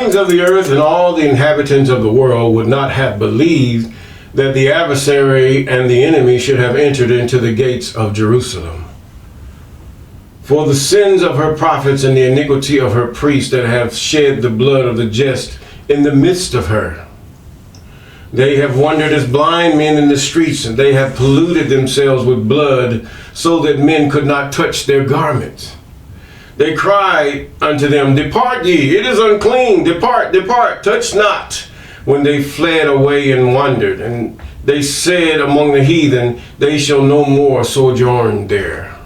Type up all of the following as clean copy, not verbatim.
kings of the earth and all the inhabitants of the world would not have believed that the adversary and the enemy should have entered into the gates of Jerusalem. For the sins of her prophets and the iniquity of her priests that have shed the blood of the just in the midst of her. They have wandered as blind men in the streets, and they have polluted themselves with blood, so that men could not touch their garments. They cried unto them, Depart ye, it is unclean, depart, depart, touch not. When they fled away and wandered, and they said among the heathen, They shall no more sojourn there.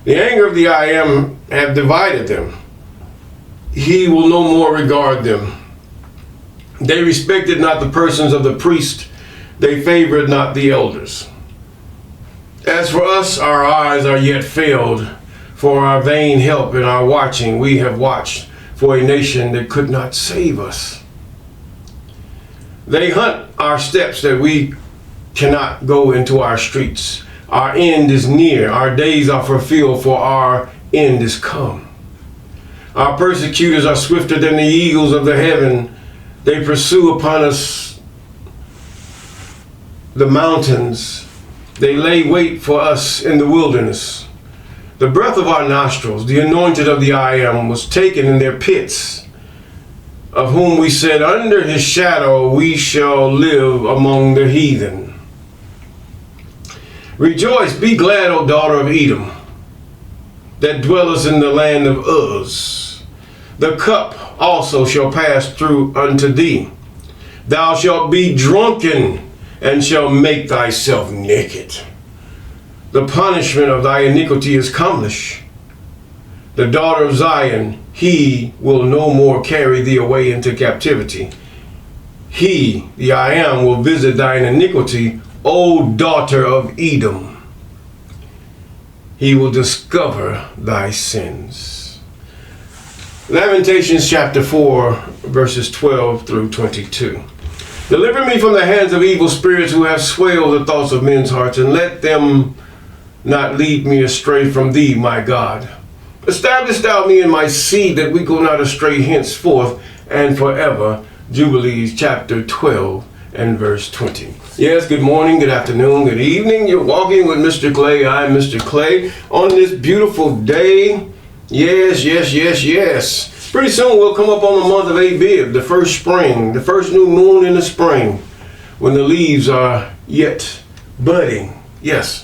The anger of the I Am have divided them. He will no more regard them. They respected not the persons of the priest. They favored not the elders. As for us, our eyes are yet failed. For our vain help and our watching, we have watched for a nation that could not save us. They hunt our steps that we cannot go into our streets. Our end is near, our days are fulfilled, for our end is come. Our persecutors are swifter than the eagles of the heaven. They pursue upon us the mountains. They lay wait for us in the wilderness. The breath of our nostrils, the anointed of the I Am, was taken in their pits, of whom we said, Under his shadow we shall live among the heathen. Rejoice, be glad, O daughter of Edom, that dwellest in the land of Uz. The cup also shall pass through unto thee. Thou shalt be drunken, and shalt make thyself naked. The punishment of thy iniquity is accomplished. The daughter of Zion, he will no more carry thee away into captivity. He, the I Am, will visit thine iniquity, O daughter of Edom. He will discover thy sins. Lamentations chapter 4, verses 12 through 22. Deliver me from the hands of evil spirits who have swayed the thoughts of men's hearts, and let them not lead me astray from thee, my God. Establish thou me in my seed, that we go not astray henceforth and forever. Jubilees chapter 12 and verse 20. Yes, good morning, good afternoon, good evening. You're walking with Mr. Clay. I'm Mr. Clay on this beautiful day. Yes, yes, yes, yes. Pretty soon we'll come up on the month of Abib, the first spring, the first new moon in the spring, when the leaves are yet budding. Yes.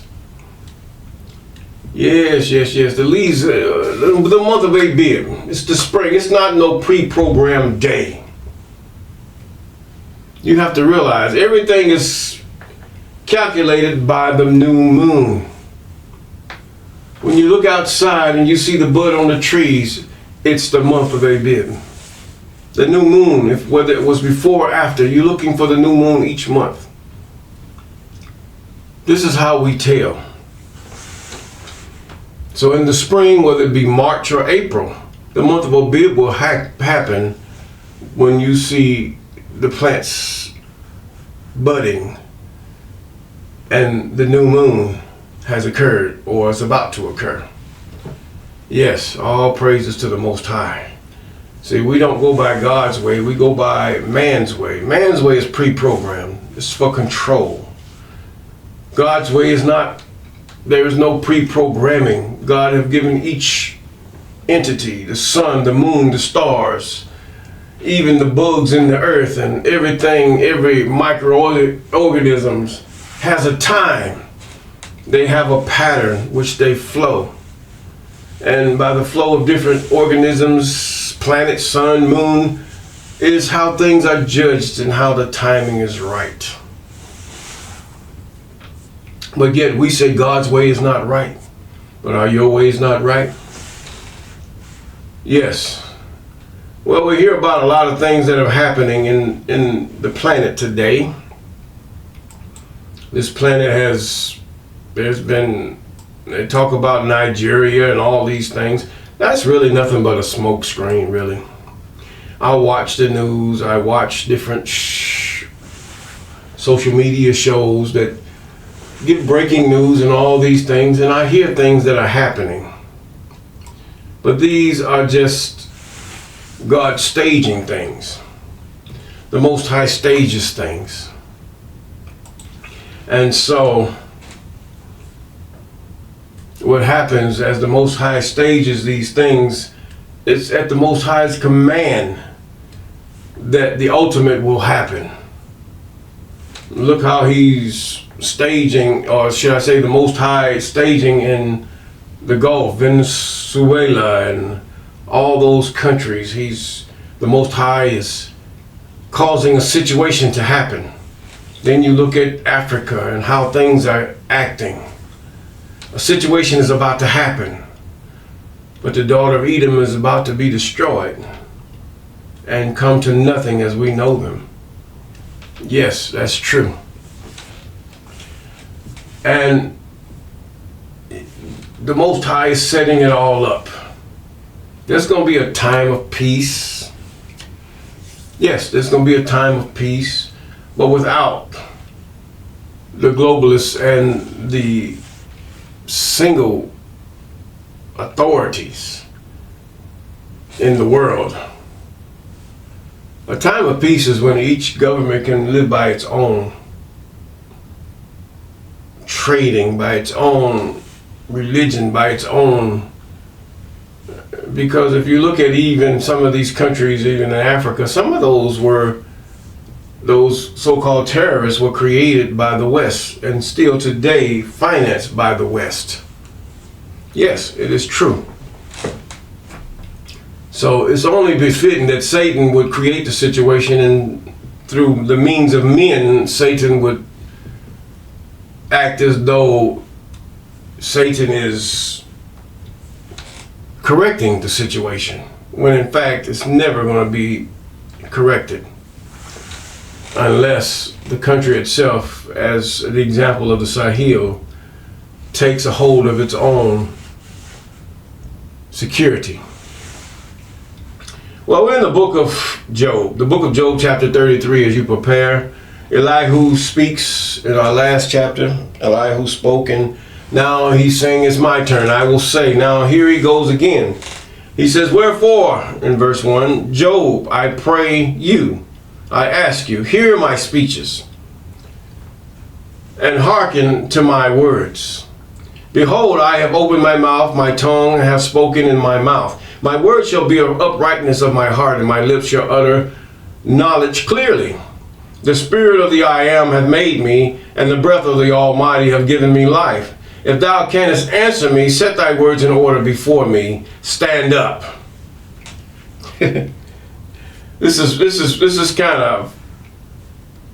Yes, yes, yes. The leaves, the month of Abib. It's the spring. It's not no pre-programmed day. You have to realize everything is calculated by the new moon. When you look outside and you see the bud on the trees, it's the month of Abib. The new moon, whether it was before or after, you're looking for the new moon each month. This is how we tell. So in the spring, whether it be March or April, the month of Abib will happen when you see the plants budding and the new moon has occurred or is about to occur. Yes, all praises to the Most High. See, we don't go by God's way, we go by man's way. Man's way is pre-programmed. It's for control. God's way is not. There is no pre-programming. God has given each entity, the sun, the moon, the stars, even the bugs in the earth and everything, every microorganisms has a time. They have a pattern which they flow. And by the flow of different organisms, planet, sun, moon, is how things are judged and how the timing is right. But yet we say God's way is not right. But are your ways not right? Yes. Well, we hear about a lot of things that are happening in the planet today. This planet they talk about Nigeria and all these things. That's really nothing but a smoke screen, really. I watch the news. I watch different social media shows that give breaking news and all these things, and I hear things that are happening. But these are just God staging things. The Most High stages things. And so what happens as the Most High stages these things, it's at the Most High's command that the ultimate will happen. Look how he's staging, or should I say the Most High staging in the Gulf, Venezuela, and all those countries. The Most High is causing a situation to happen. Then you look at Africa and how things are acting. A situation is about to happen, but the daughter of Edom is about to be destroyed and come to nothing as we know them. Yes, that's true. And the Most High is setting it all up. There's going to be a time of peace. Yes, there's going to be a time of peace, but without the globalists and the single authorities in the world. A time of peace is when each government can live by its own trading, by its own religion, by its own. Because if you look at even some of these countries, even in Africa, some of those so-called terrorists were created by the West and still today financed by the West. Yes, it is true. So it's only befitting that Satan would create the situation, and through the means of men, Satan would act as though Satan is correcting the situation, when in fact it's never going to be corrected unless the country itself, as the example of the Sahel, takes a hold of its own security. Well, we're in the book of Job. The book of Job, chapter 33, as you prepare. Elihu speaks in our last chapter. Elihu spoke, and now he's saying it's my turn. I will say. Now here he goes again. He says, wherefore, in verse 1, Job, I pray you, I ask you, hear my speeches, and hearken to my words. Behold, I have opened my mouth, my tongue have spoken in my mouth. My words shall be of uprightness of my heart, and my lips shall utter knowledge clearly. The Spirit of the I Am hath made me, and the breath of the Almighty have given me life. If thou canst answer me, set thy words in order before me. Stand up. This is kind of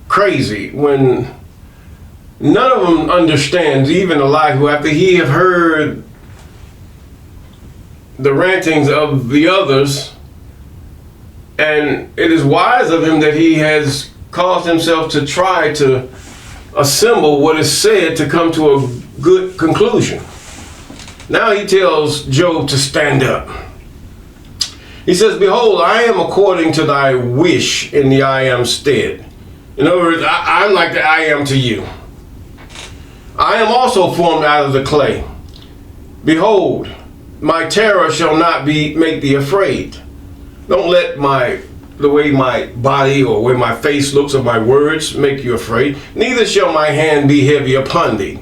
crazy when none of them understands, even Elihu, after he have heard the rantings of the others, and it is wise of him that he has caused himself to try to assemble what is said to come to a good conclusion. Now he tells Job to stand up. He says, behold, I am according to thy wish in the I am stead. In other words, I'm like the I am to you. I am also formed out of the clay. Behold, my terror shall not make thee afraid. Don't let the way my body or way my face looks or my words make you afraid. Neither shall my hand be heavy upon thee.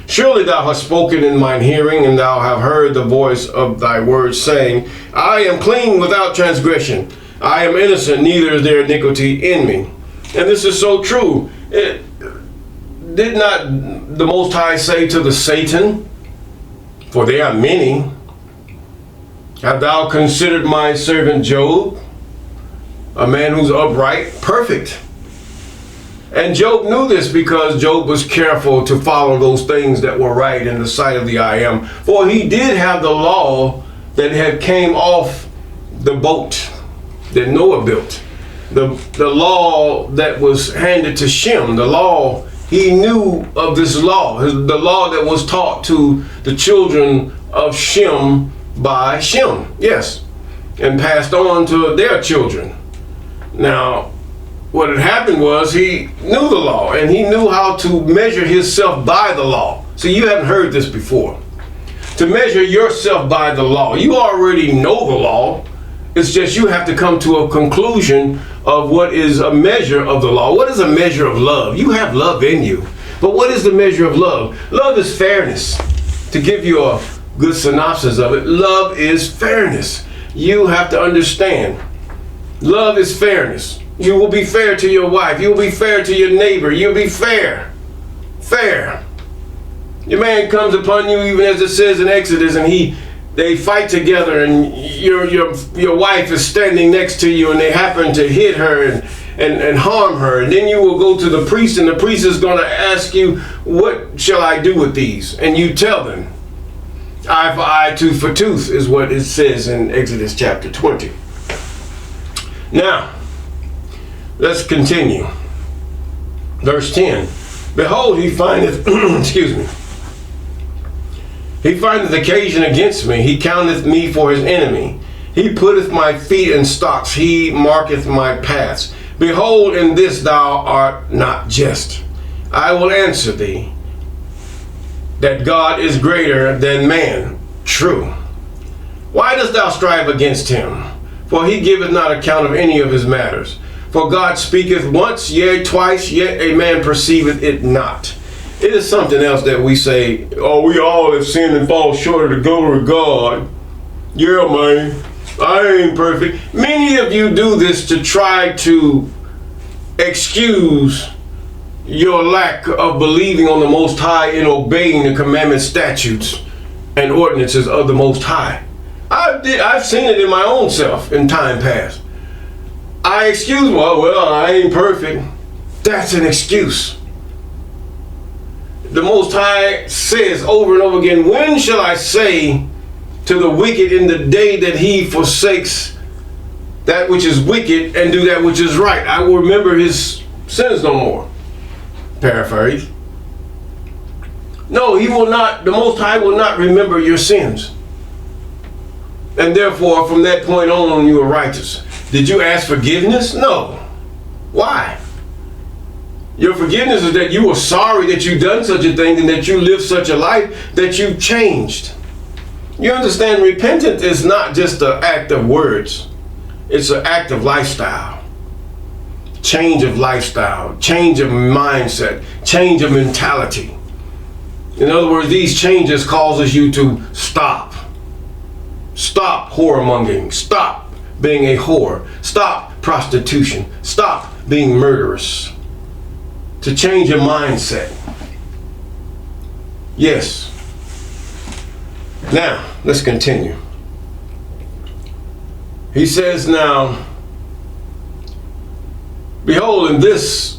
Surely thou hast spoken in mine hearing, and thou hast heard the voice of thy words, saying, I am clean without transgression. I am innocent, neither is there iniquity in me. And this is so true. Did not the Most High say to the Satan, for there are many, have thou considered my servant Job, a man who's upright, perfect? And Job knew this because Job was careful to follow those things that were right in the sight of the I Am. For he did have the law that had came off the boat that Noah built. The law that was handed to Shem. The law, he knew of this law. The law that was taught to the children of Shem by Shem. Yes. And passed on to their children. Now, what had happened was he knew the law, and he knew how to measure himself by the law. See, you haven't heard this before. To measure yourself by the law. You already know the law. It's just you have to come to a conclusion of what is a measure of the law. What is a measure of love? You have love in you. But what is the measure of love? Love is fairness. To give you a good synopsis of it, love is fairness. You have to understand, love is fairness. You will be fair to your wife. You will be fair to your neighbor. You'll be fair. Fair. Your man comes upon you, even as it says in Exodus, and they fight together, and your wife is standing next to you, and they happen to hit her and harm her. And then you will go to the priest, and the priest is going to ask you, what shall I do with these? And you tell them, eye for eye, tooth for tooth, is what it says in Exodus chapter 20. Now, let's continue. Verse 10. Behold, he findeth, excuse me, he findeth occasion against me. He counteth me for his enemy. He putteth my feet in stocks. He marketh my paths. Behold, in this thou art not just. I will answer thee, that God is greater than man. True. Why dost thou strive against him? For he giveth not account of any of his matters. For God speaketh once, yea, twice, yet a man perceiveth it not. It is something else that we say, oh, we all have sinned and fall short of the glory of God. Yeah, man, I ain't perfect. Many of you do this to try to excuse your lack of believing on the Most High and obeying the commandments, statutes, and ordinances of the Most High. I've seen it in my own self in time past. I excuse, well, I ain't perfect. That's an excuse. The Most High says over and over again, when shall I say to the wicked in the day that he forsakes that which is wicked and do that which is right? I will remember his sins no more. Paraphrase. No, he will not, the Most High will not remember your sins. And therefore, from that point on, you are righteous. Did you ask forgiveness? No. Why? Your forgiveness is that you were sorry that you done such a thing and that you lived such a life that you changed. You understand, repentance is not just an act of words. It's an act of lifestyle. Change of lifestyle, change of mindset, change of mentality. In other words, these changes causes you to stop. Stop whoremongering. Stop being a whore. Stop prostitution. Stop being murderous. To change your mindset. Yes. Now, let's continue. He says now, behold, in verse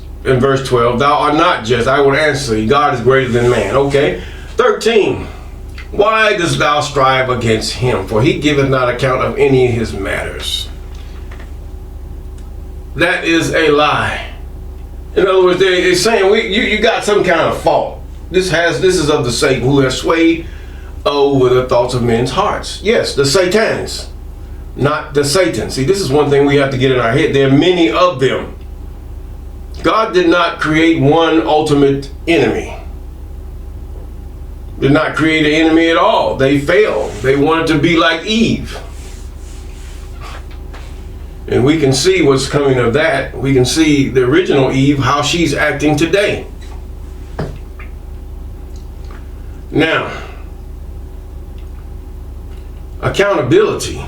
12, thou art not just. I will answer thee. God is greater than man. Okay. 13. Why dost thou strive against him? For he giveth not account of any of his matters. That is a lie. In other words, they're saying you got some kind of fault. This is of the Satan who has swayed over the thoughts of men's hearts. Yes, the Satans, not the Satan. See, this is one thing we have to get in our head. There are many of them. God did not create one ultimate enemy. Did not create an enemy at all. They failed. They wanted to be like Eve. And we can see what's coming of that. We can see the original Eve, how she's acting today. Now, accountability.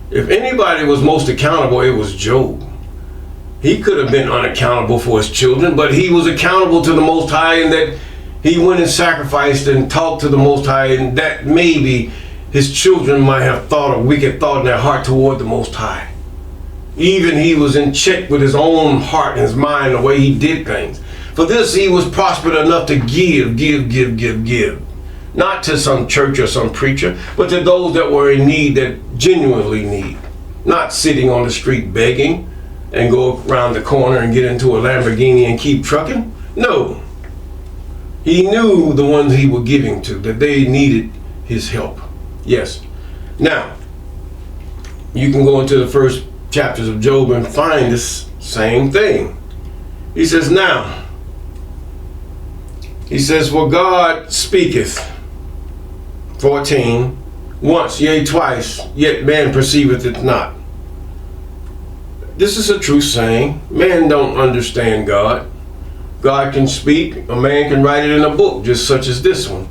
If anybody was most accountable, it was Job. He could have been unaccountable for his children, but he was accountable to the Most High, and that he went and sacrificed and talked to the Most High, and that maybe his children might have thought a wicked thought in their heart toward the Most High. Even he was in check with his own heart and his mind, the way he did things. For this, he was prospered enough to give. Not to some church or some preacher, but to those that were in need, that genuinely need. Not sitting on the street begging and go around the corner and get into a Lamborghini and keep trucking. No. He knew the ones he was giving to, that they needed his help. Yes. Now, you can go into the first chapters of Job and find this same thing. He says, for God speaketh, 14, once, yea, twice, yet man perceiveth it not. This is a true saying. Man don't understand God. God can speak, a man can write it in a book, just such as this one.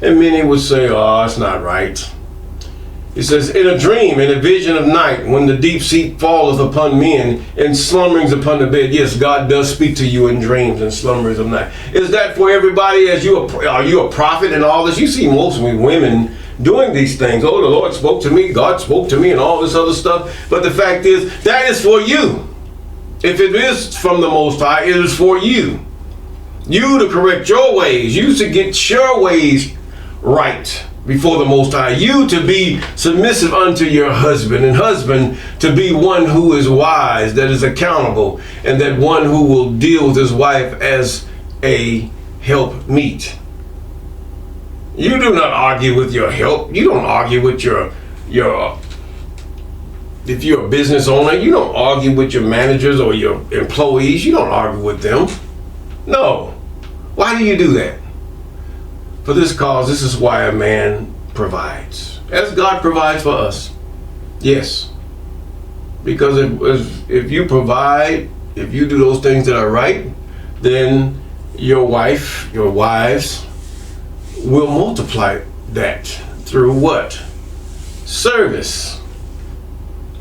And many would say, oh, it's not right. It says, in a dream, in a vision of night, when the deep sleep falleth upon men, and slumberings upon the bed. Yes, God does speak to you in dreams and slumberings of night. Is that for everybody? Are you a prophet and all this? You see mostly women doing these things. Oh, the Lord spoke to me, God spoke to me, and all this other stuff. But the fact is, that is for you. If it is from the Most High, it is for you. You to correct your ways. You to get your ways right before the Most High. You to be submissive unto your husband, and husband to be one who is wise, that is accountable, and that one who will deal with his wife as a helpmeet. You do not argue with your help. You don't argue with your if you're a business owner, you don't argue with your managers or your employees. You don't argue with them. No. Why do you do that? For this cause, this is why a man provides. As God provides for us. Yes. Because if you provide, if you do those things that are right, then your wives will multiply that through what? Service.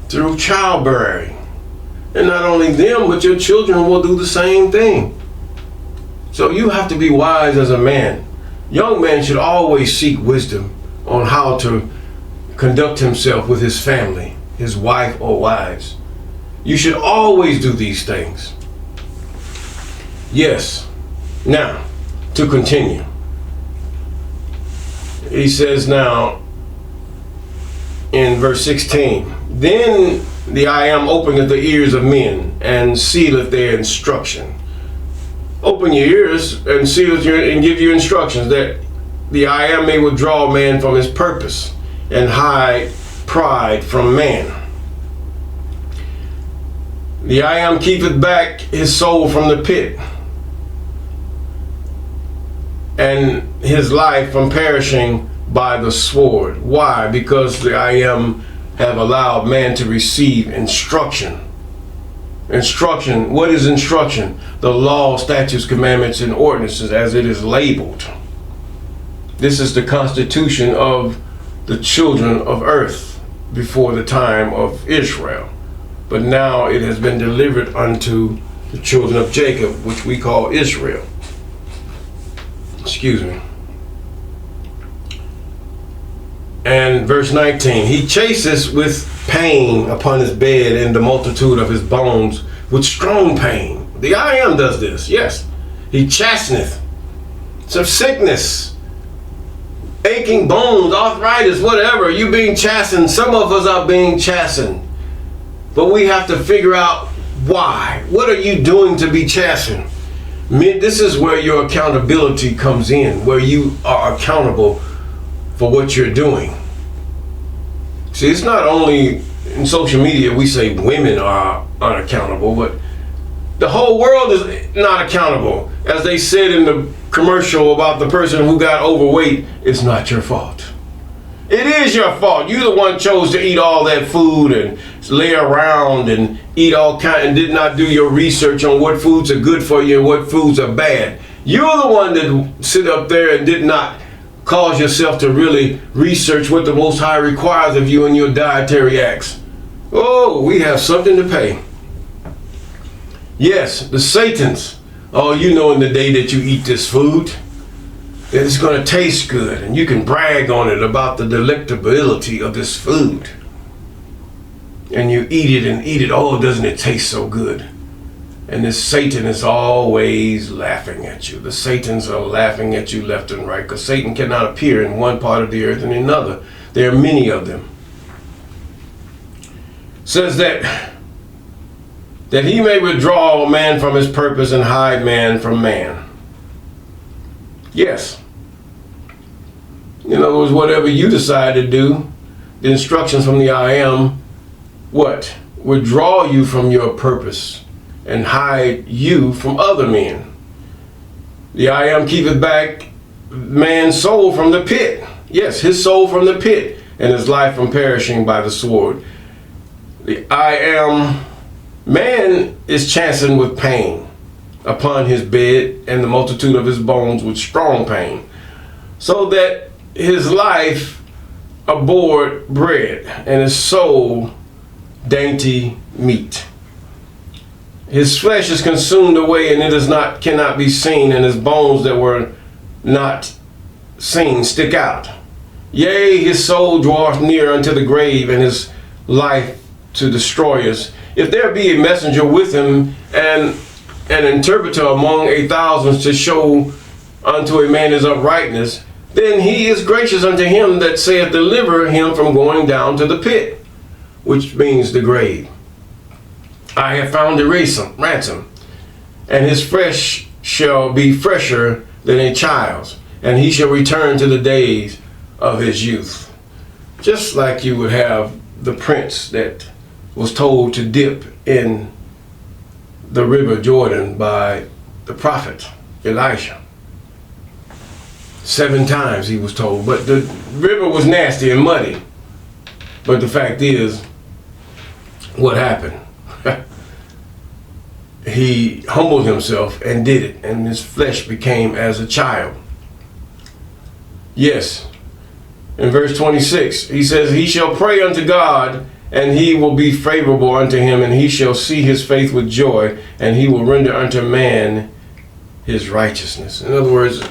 Through childbearing. And not only them, but your children will do the same thing. So you have to be wise as a man. Young man should always seek wisdom on how to conduct himself with his family, his wife or wives. You should always do these things. Yes. Now, to continue. He says now in verse 16, then the I am openeth the ears of men and sealeth their instruction. Open your ears and and give you instructions, that the I am may withdraw man from his purpose and hide pride from man. The I am keepeth back his soul from the pit, and his life from perishing by the sword. Why? Because the I am have allowed man to receive instruction. Instruction. What is instruction? The law, statutes, commandments, and ordinances, as it is labeled. This is the constitution of the children of earth before the time of Israel. But now it has been delivered unto the children of Jacob, which we call Israel. Excuse me. And verse 19, he chaseth with pain upon his bed in the multitude of his bones with strong pain. The I am does this, yes. He chasteneth. Some sickness, aching bones, arthritis, whatever. You being chastened. Some of us are being chastened. But we have to figure out why. What are you doing to be chastened? This is where your accountability comes in, where you are accountable for what you're doing. See, it's not only in social media we say women are unaccountable, but the whole world is not accountable. As they said in the commercial about the person who got overweight, it's not your fault. It is your fault. You're the one chose to eat all that food and lay around and eat all kind and did not do your research on what foods are good for you and what foods are bad. You're the one that sit up there and did not cause yourself to really research what the Most High requires of you in your dietary acts. Oh, we have something to pay. Yes, the Satans. Oh, you know in the day that you eat this food, that it's going to taste good, and you can brag on it about the delectability of this food. And you eat it and eat it. Oh, doesn't it taste so good? And this Satan is always laughing at you. The Satans are laughing at you left and right, because Satan cannot appear in one part of the earth and in another. There are many of them. Says that he may withdraw man from his purpose and hide man from man. Yes. In other words, whatever you decide to do, the instructions from the I am, what? Withdraw you from your purpose and hide you from other men. The I am keepeth back man's soul from the pit. Yes, his soul from the pit. and his life from perishing by the sword. The I am man is chastened with pain upon his bed, and the multitude of his bones with strong pain, so that his life abhorred bread, and his soul dainty meat. His flesh is consumed away, and cannot be seen, and his bones that were not seen stick out. Yea, his soul draweth near unto the grave, and his life to destroyers. If there be a messenger with him, and an interpreter among 1,000 to show unto a man his uprightness, then he is gracious unto him that saith, deliver him from going down to the pit, which means the grave. I have found a ransom, and his flesh shall be fresher than a child's, and he shall return to the days of his youth. Just like you would have the prince that was told to dip in the river Jordan by the prophet Elisha. 7 times he was told, but the river was nasty and muddy. But the fact is, what happened? He humbled himself and did it, and his flesh became as a child. Yes. In verse 26, he says, he shall pray unto God, and he will be favorable unto him, and he shall see his faith with joy, and he will render unto man his righteousness. In other words,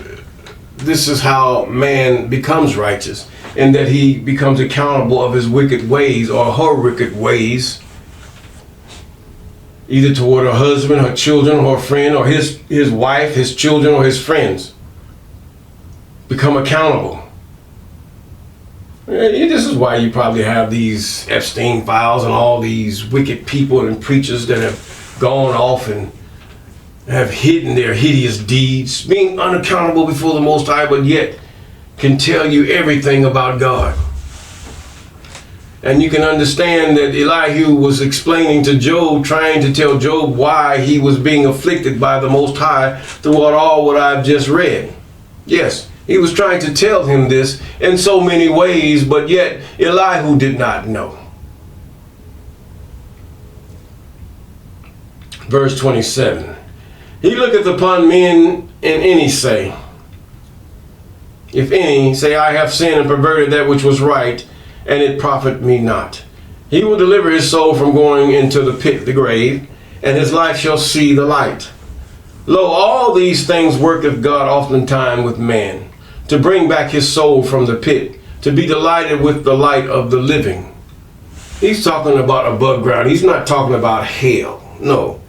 this is how man becomes righteous, in that he becomes accountable of his wicked ways or her wicked ways, either toward her husband, her children, or her friend, or his wife, his children, or his friends. Become accountable. This is why you probably have these Epstein files and all these wicked people and preachers that have gone off and have hidden their hideous deeds, being unaccountable before the Most High, but yet can tell you everything about God. And you can understand that Elihu was explaining to Job, trying to tell Job why he was being afflicted by the Most High throughout all what I've just read. Yes, he was trying to tell him this in so many ways, but yet Elihu did not know. Verse 27. He looketh upon men, and any say, if any say, I have sinned and perverted that which was right, and it profit me not. He will deliver his soul from going into the pit, the grave, and his life shall see the light. Lo, all these things worketh God oftentimes with man, to bring back his soul from the pit, to be delighted with the light of the living. He's talking about above ground. He's not talking about hell. No.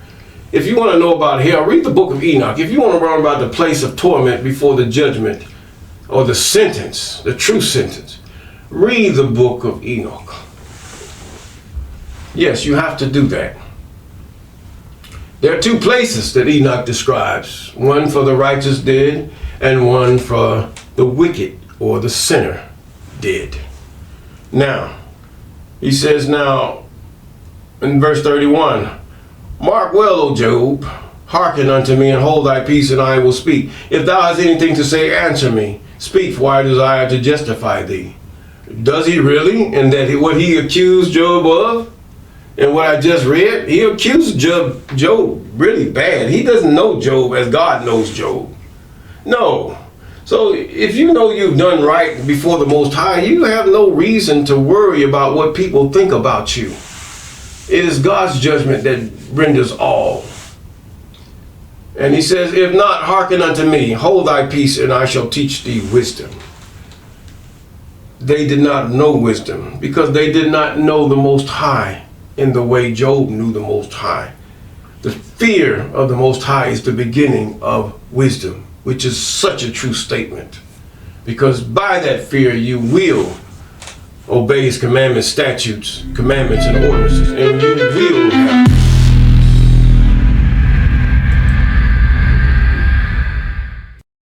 If you want to know about hell, read the book of Enoch. If you want to learn about the place of torment before the judgment, or the sentence, the true sentence, read the book of Enoch. Yes, you have to do that. There are 2 places that Enoch describes. One for the righteous dead, and one for the wicked or the sinner dead. Now, he says now in verse 31, mark well, O Job, hearken unto me, and hold thy peace, and I will speak. If thou hast anything to say, answer me. Speak, for I desire to justify thee. Does he really? And that what he accused Job of, and what I just read, he accused Job really bad. He doesn't know Job as God knows Job. No. So if you know you've done right before the Most High, you have no reason to worry about what people think about you. It is God's judgment that renders all. And he says, if not, hearken unto me, hold thy peace, and I shall teach thee wisdom. They did not know wisdom because they did not know the Most High in the way Job knew the Most High. The fear of the Most High is the beginning of wisdom, which is such a true statement. Because by that fear you will obey his commandments, statutes, commandments, and ordinances, and you will have